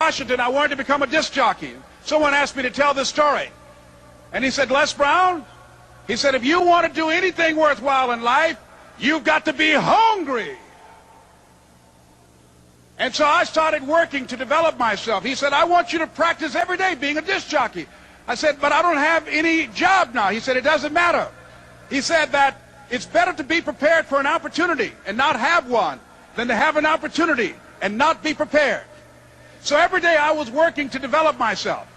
Washington, I wanted to become a disc jockey. Someone asked me to tell this story. And he said, Les Brown, he said, if you want to do anything worthwhile in life, you've got to be hungry. And so I started working to develop myself. He said, I want you to practice every day being a disc jockey. I said, but I don't have any job now. He said, it doesn't matter. He said that it's better to be prepared for an opportunity and not have one than to have an opportunity and not be prepared. So every day I was working to develop myself.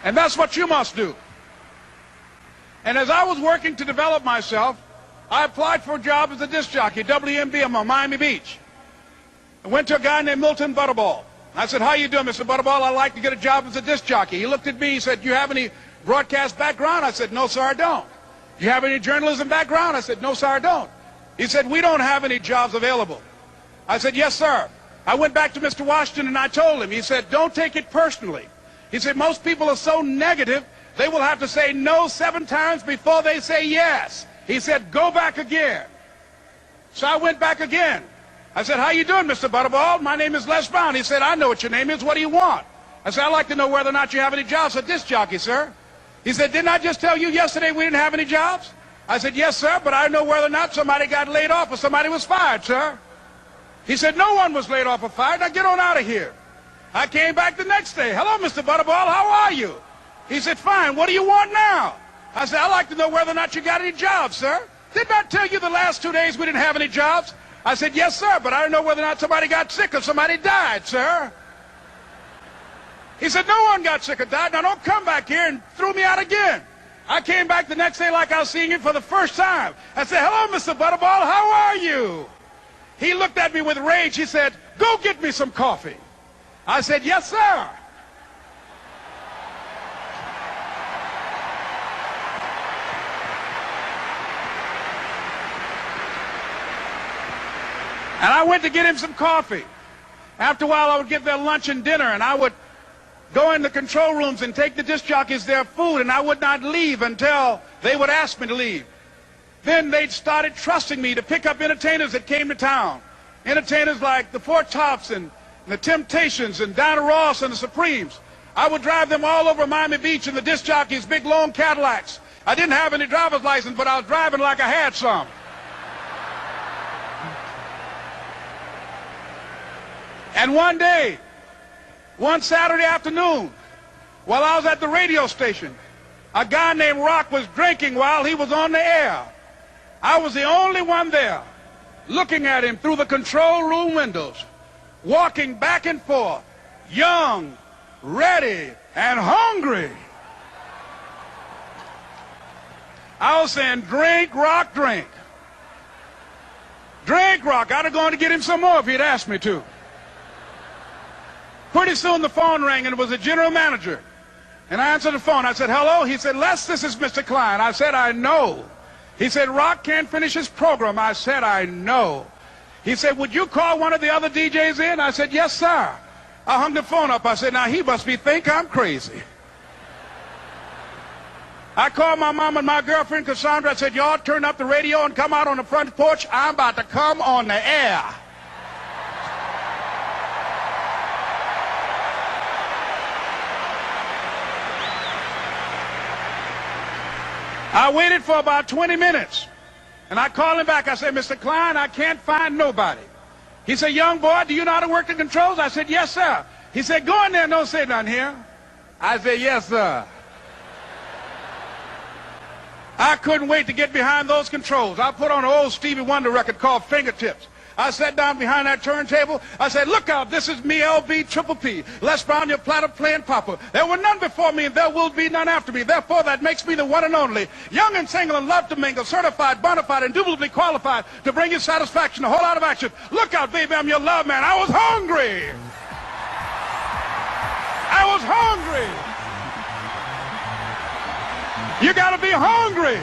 And that's what you must do. And as I was working to develop myself, I applied for a job as a disc jockey, WMB, on Miami Beach. I went to a guy named Milton Butterball. I said, how you doing, Mr. Butterball? I'd like to get a job as a disc jockey. He looked at me, he said, do you have any broadcast background? I said, no, sir, I don't. Do you have any journalism background? I said, no, sir, I don't. He said, we don't have any jobs available. I said, yes, sir. I went back to Mr. Washington and I told him. He said, don't take it personally. He said, most people are so negative, they will have to say no 7 times before they say yes. He said, go back again. So I went back again. I said, how you doing, Mr. Butterball? My name is Les Brown. He said, I know what your name is. What do you want? I said, I'd like to know whether or not you have any jobs as a disc jockey, sir. He said, didn't I just tell you yesterday we didn't have any jobs? I said, yes, sir, but I know whether or not somebody got laid off or somebody was fired, sir. He said, no one was laid off or fired. Now get on out of here. I came back the next day. Hello, Mr. Butterball. How are you? He said, fine. What do you want now? I said, I'd like to know whether or not you got any jobs, sir. Didn't I tell you the last 2 days we didn't have any jobs? I said, yes, sir, but I don't know whether or not somebody got sick or somebody died, sir. He said, no one got sick or died. Now don't come back here and throw me out again. I came back the next day like I was seeing him for the first time. I said, hello, Mr. Butterball, how are you? He looked at me with rage. He said, go get me some coffee. I said, yes, sir. And I went to get him some coffee. After a while, I would get their lunch and dinner, and I would go in the control rooms and take the disc jockeys their food, and I would not leave until they would ask me to leave. Then they started trusting me to pick up entertainers that came to town. Entertainers like the Four Tops and the Temptations and Dinah Ross and the Supremes. I would drive them all over Miami Beach in the disc jockeys' big long Cadillacs. I didn't have any driver's license, but I was driving like I had some. And one day, one Saturday afternoon, while I was at the radio station, a guy named Rock was drinking while he was on the air. I was the only one there, looking at him through the control room windows, walking back and forth, young, ready, and hungry. I was saying, drink, Rock, drink. Drink, Rock. I'd have gone to get him some more if he'd asked me to. Pretty soon the phone rang, and it was the general manager. And I answered the phone. I said, hello? He said, Les, this is Mr. Klein. I said, I know. He said, Rock can't finish his program. I said, I know. He said, would you call one of the other DJs in? I said, yes, sir. I hung the phone up. I said, now he must think I'm crazy. I called my mom and my girlfriend, Cassandra. I said, y'all turn up the radio and come out on the front porch. I'm about to come on the air. I waited for about 20 minutes, and I called him back. I said, Mr. Klein, I can't find nobody. He said, young boy, do you know how to work the controls? I said, yes, sir. He said, go in there and don't say nothing here. I said, yes, sir. I couldn't wait to get behind those controls. I put on an old Stevie Wonder record called Fingertips. I sat down behind that turntable. I said, look out, this is me, LB Triple P. Les Brown, your platter playing papa. There were none before me, and there will be none after me. Therefore, that makes me the one and only. Young and single and love to mingle, certified, bona fide, indubitably qualified to bring you satisfaction, a whole lot of action. Look out, baby, I'm your love man. I was hungry. I was hungry. You gotta be hungry.